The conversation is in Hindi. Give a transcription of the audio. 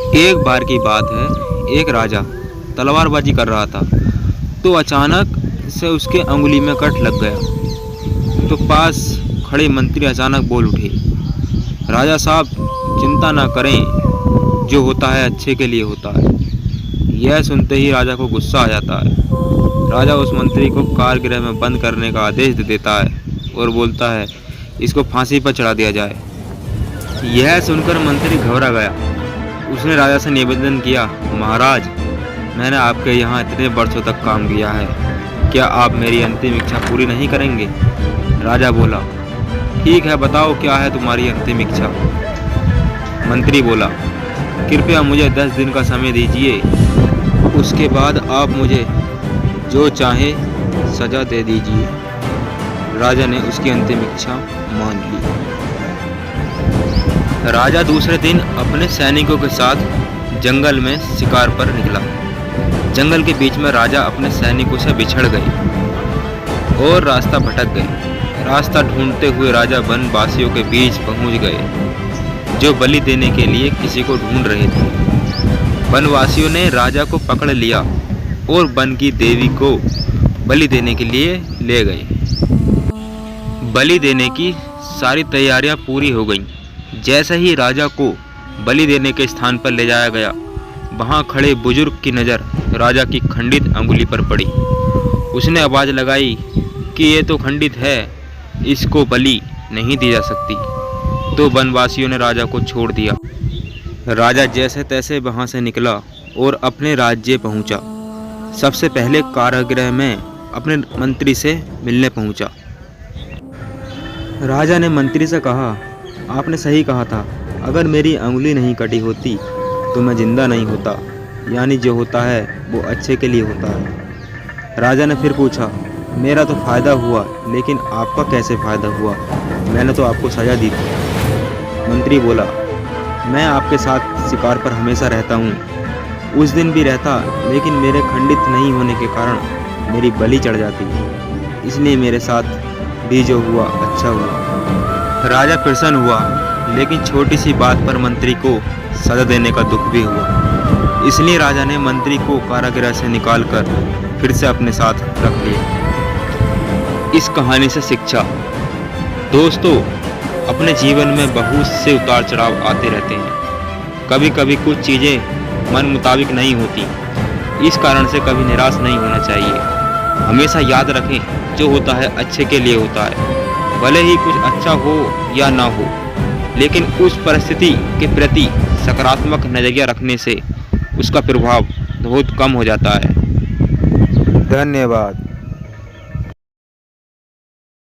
एक बार की बात है, एक राजा तलवारबाजी कर रहा था तो अचानक से उसके अंगुली में कट लग गया। तो पास खड़े मंत्री अचानक बोल उठे, राजा साहब चिंता ना करें, जो होता है अच्छे के लिए होता है। यह सुनते ही राजा को गुस्सा आ जाता है। राजा उस मंत्री को कारागृह में बंद करने का आदेश दे देता है और बोलता है, इसको फांसी पर चढ़ा दिया जाए। यह सुनकर मंत्री घबरा गया। उसने राजा से निवेदन किया, महाराज मैंने आपके यहाँ इतने वर्षों तक काम किया है, क्या आप मेरी अंतिम इच्छा पूरी नहीं करेंगे? राजा बोला, ठीक है, बताओ क्या है तुम्हारी अंतिम इच्छा? मंत्री बोला, कृपया मुझे 10 दिन का समय दीजिए, उसके बाद आप मुझे जो चाहे सजा दे दीजिए। राजा ने उसकी अंतिम इच्छा मान ली। राजा दूसरे दिन अपने सैनिकों के साथ जंगल में शिकार पर निकला। जंगल के बीच में राजा अपने सैनिकों से बिछड़ गए और रास्ता भटक गए। रास्ता ढूंढते हुए राजा वनवासियों के बीच पहुंच गए, जो बलि देने के लिए किसी को ढूंढ रहे थे। वनवासियों ने राजा को पकड़ लिया और वन की देवी को बलि देने के लिए ले गए। बलि देने की सारी तैयारियां पूरी हो गईं। जैसे ही राजा को बलि देने के स्थान पर ले जाया गया, वहां खड़े बुजुर्ग की नज़र राजा की खंडित अंगुली पर पड़ी। उसने आवाज़ लगाई कि ये तो खंडित है, इसको बलि नहीं दी जा सकती। तो वनवासियों ने राजा को छोड़ दिया। राजा जैसे तैसे वहां से निकला और अपने राज्य पहुंचा। सबसे पहले कारागृह में अपने मंत्री से मिलने पहुंचा। राजा ने मंत्री से कहा, आपने सही कहा था, अगर मेरी अंगुली नहीं कटी होती तो मैं जिंदा नहीं होता, यानी जो होता है वो अच्छे के लिए होता है। राजा ने फिर पूछा, मेरा तो फ़ायदा हुआ, लेकिन आपका कैसे फ़ायदा हुआ? मैंने तो आपको सज़ा दी थी। मंत्री बोला, मैं आपके साथ शिकार पर हमेशा रहता हूँ। उस दिन भी रहता, लेकिन मेरे खंडित नहीं होने के कारण मेरी बलि चढ़ जाती, इसलिए मेरे साथ भी जो हुआ अच्छा हुआ। राजा प्रसन्न हुआ, लेकिन छोटी सी बात पर मंत्री को सजा देने का दुख भी हुआ। इसलिए राजा ने मंत्री को कारागृह से निकालकर फिर से अपने साथ रख लिया। इस कहानी से शिक्षा, दोस्तों अपने जीवन में बहुत से उतार चढ़ाव आते रहते हैं। कभी कभी कुछ चीज़ें मन मुताबिक नहीं होती, इस कारण से कभी निराश नहीं होना चाहिए। हमेशा याद रखें, जो होता है अच्छे के लिए होता है। भले ही कुछ अच्छा हो या ना हो, लेकिन उस परिस्थिति के प्रति सकारात्मक नज़रिया रखने से उसका प्रभाव बहुत कम हो जाता है। धन्यवाद।